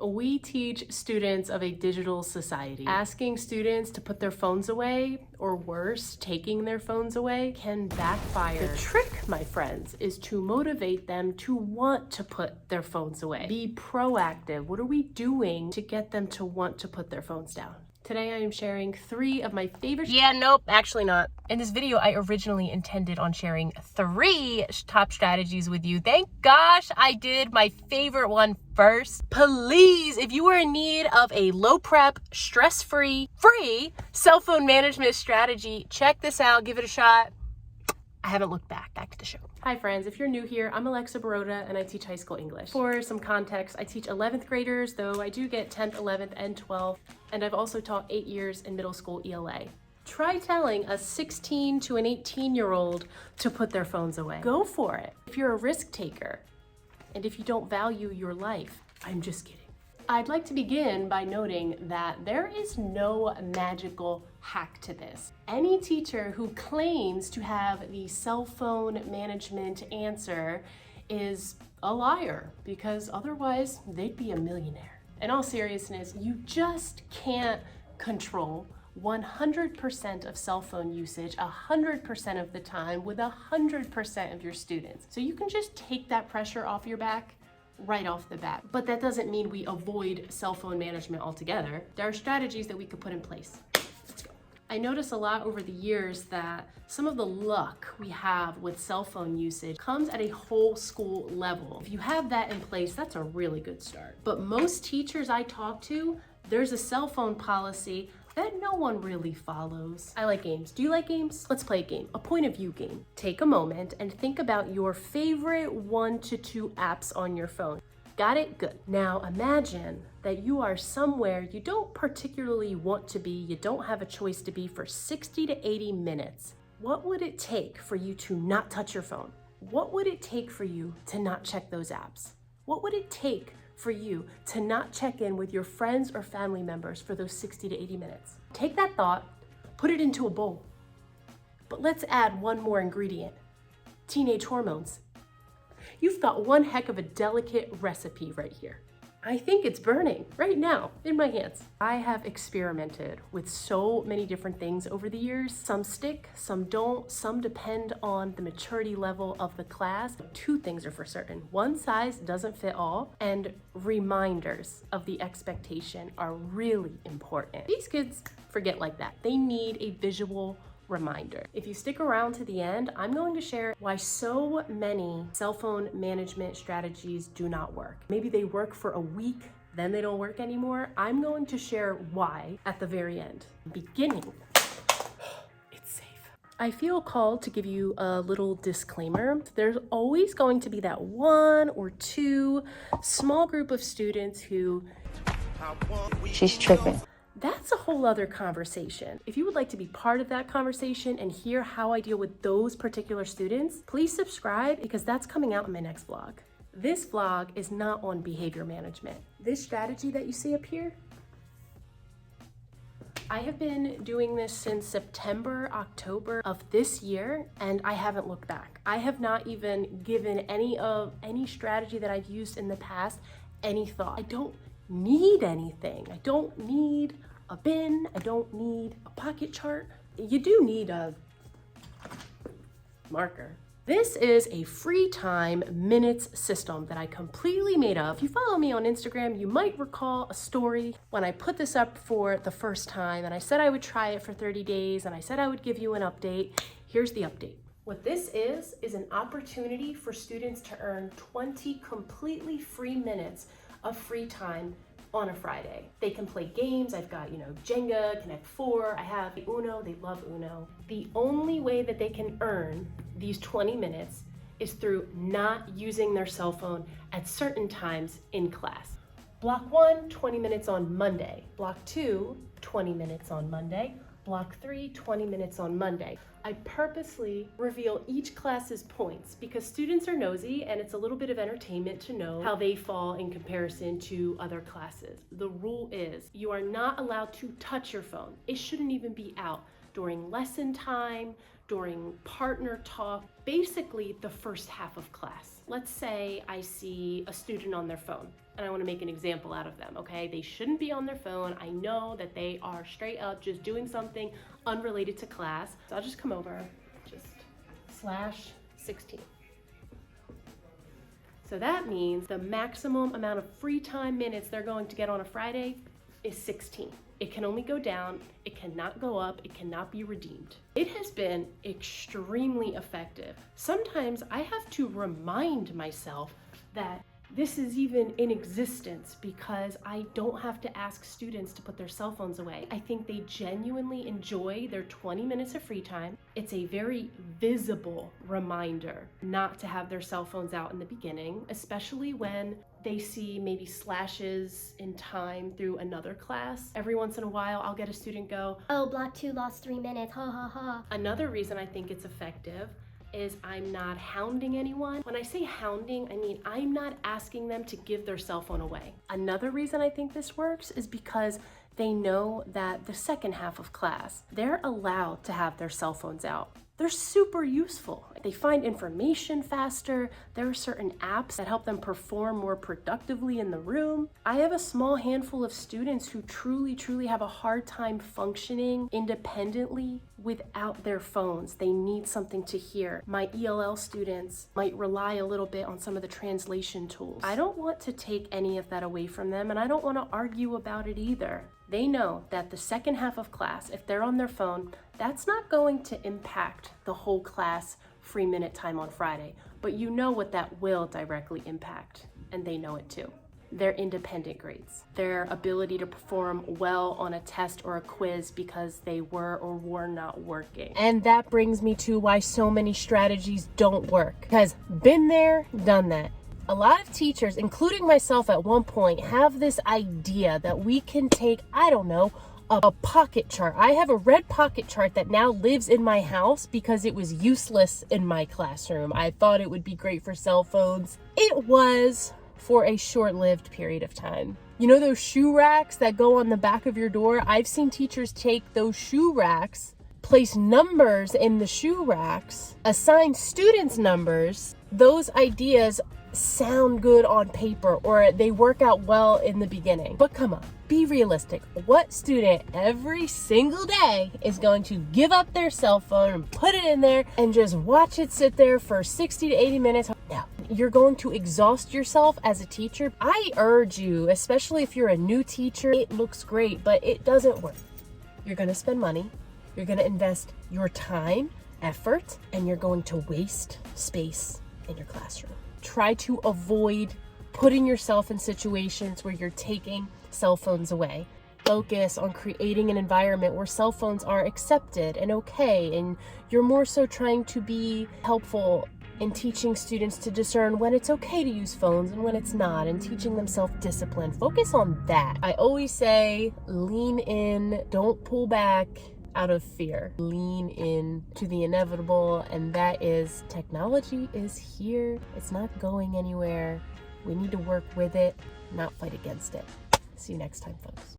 We teach students of a digital society. Asking students to put their phones away, or worse, taking their phones away, can backfire. The trick, my friends, is to motivate them to want to put their phones away. Be proactive. What are we doing to get them to want to put their phones down? Today I am sharing 3 of my favorite— actually not. In this video, I originally intended on sharing 3 top strategies with you. Thank gosh I did my favorite one first. Please, if you are in need of a low prep, stress-free, free cell phone management strategy, check this out, give it a shot. I haven't looked back. Back to the show. Hi friends, if you're new here, I'm Alexa Borota and I teach high school English. For some context, I teach 11th graders, though I do get 10th, 11th, and 12th, and I've also taught 8 years in middle school ELA. Try telling a 16 to an 18-year-old to put their phones away. Go for it. If you're a risk taker, and if you don't value your life, I'm just kidding. I'd like to begin by noting that there is no magical hack to this. Any teacher who claims to have the cell phone management answer is a liar, because otherwise they'd be a millionaire. In all seriousness, you just can't control 100% of cell phone usage 100% of the time with 100% of your students. So you can just take that pressure off your back right off the bat. But that doesn't mean we avoid cell phone management altogether. There are strategies that we could put in place. Let's go. I notice a lot over the years that some of the luck we have with cell phone usage comes at a whole school level. If you have that in place, that's a really good start. But most teachers I talk to, there's a cell phone policy that no one really follows. I like games. Do you like games? Let's play a game, a point of view game. Take a moment and think about your favorite 1 to 2 apps on your phone. Got it? Good. Now imagine that you are somewhere you don't particularly want to be, you don't have a choice to be for 60 to 80 minutes. What would it take for you to not touch your phone? What would it take for you to not check those apps? What would it take for you to not check in with your friends or family members for those 60 to 80 minutes? Take that thought, put it into a bowl. But let's add one more ingredient: teenage hormones. You've got one heck of a delicate recipe right here. I think it's burning right now in my hands. I have experimented with so many different things over the years. Some stick, some don't, some depend on the maturity level of the class. 2 things are for certain: one size doesn't fit all, and reminders of the expectation are really important. These kids forget like that. They need a visual reminder. If you stick around to the end, I'm going to share why so many cell phone management strategies do not work. Maybe they work for a week, then they don't work anymore. I'm going to share why at the very end. Beginning, it's safe. I feel called to give you a little disclaimer. There's always going to be that 1 or 2 small group of students who— she's tripping. That's a whole other conversation. If you would like to be part of that conversation and hear how I deal with those particular students, please subscribe, because that's coming out in my next vlog. This vlog is not on behavior management. This strategy that you see up here, I have been doing this since September, October of this year, and I haven't looked back. I have not even given any strategy that I've used in the past any thought. I don't need anything. I don't need a bin. I don't need a pocket chart. You do need a marker. This is a free time minutes system that I completely made up. If you follow me on Instagram, you might recall a story when I put this up for the first time, and I said I would try it for 30 days, and I said I would give you an update. Here's the update. What this is an opportunity for students to earn 20 completely free minutes of free time on a Friday. They can play games. I've got, Jenga, Connect 4, I have Uno, they love Uno. The only way that they can earn these 20 minutes is through not using their cell phone at certain times in class. Block 1, 20 minutes on Monday. Block 2, 20 minutes on Monday. Block 3, 20 minutes on Monday. I purposely reveal each class's points because students are nosy, and it's a little bit of entertainment to know how they fall in comparison to other classes. The rule is you are not allowed to touch your phone. It shouldn't even be out during lesson time, during partner talk, basically the first half of class. Let's say I see a student on their phone and I want to make an example out of them, okay? They shouldn't be on their phone. I know that they are straight up just doing something unrelated to class. So I'll just come over, just /16. So that means the maximum amount of free time minutes they're going to get on a Friday is 16. It can only go down, it cannot go up, it cannot be redeemed. It has been extremely effective. Sometimes I have to remind myself that this is even in existence because I don't have to ask students to put their cell phones away. I think they genuinely enjoy their 20 minutes of free time. It's a very visible reminder not to have their cell phones out in the beginning, especially when they see maybe slashes in time through another class. Every once in a while, I'll get a student go, "Oh, block 2 lost 3 minutes, ha ha ha." Another reason I think it's effective is I'm not hounding anyone. When I say hounding, I mean I'm not asking them to give their cell phone away. Another reason I think this works is because they know that the second half of class, they're allowed to have their cell phones out. They're super useful. They find information faster. There are certain apps that help them perform more productively in the room. I have a small handful of students who truly have a hard time functioning independently without their phones. They need something to hear. My ELL students might rely a little bit on some of the translation tools. I don't want to take any of that away from them, and I don't want to argue about it either. They know that the second half of class, if they're on their phone, that's not going to impact the whole class free minute time on Friday, but you know what that will directly impact, and they know it too. Their independent grades, their ability to perform well on a test or a quiz because they were or were not working. And that brings me to why so many strategies don't work, because been there, done that. A lot of teachers, including myself at one point, have this idea that we can take, I don't know, a pocket chart. I have a red pocket chart that now lives in my house because it was useless in my classroom. I thought it would be great for cell phones. It was for a short-lived period of time. You know those shoe racks that go on the back of your door? I've seen teachers take those shoe racks, place numbers in the shoe racks, assign students numbers. Those ideas sound good on paper, or they work out well in the beginning. But come on, be realistic. What student every single day is going to give up their cell phone and put it in there and just watch it sit there for 60 to 80 minutes? No, you're going to exhaust yourself as a teacher. I urge you, especially if you're a new teacher, it looks great, but it doesn't work. You're going to spend money, you're going to invest your time, effort, and you're going to waste space in your classroom. Try to avoid putting yourself in situations where you're taking cell phones away. Focus on creating an environment where cell phones are accepted and okay, and you're more so trying to be helpful in teaching students to discern when it's okay to use phones and when it's not, and teaching them self-discipline. Focus on that. I always say, lean in, don't pull back out of fear. Lean in to the inevitable, and that is technology is here. It's not going anywhere. We need to work with it, not fight against it. See you next time, folks.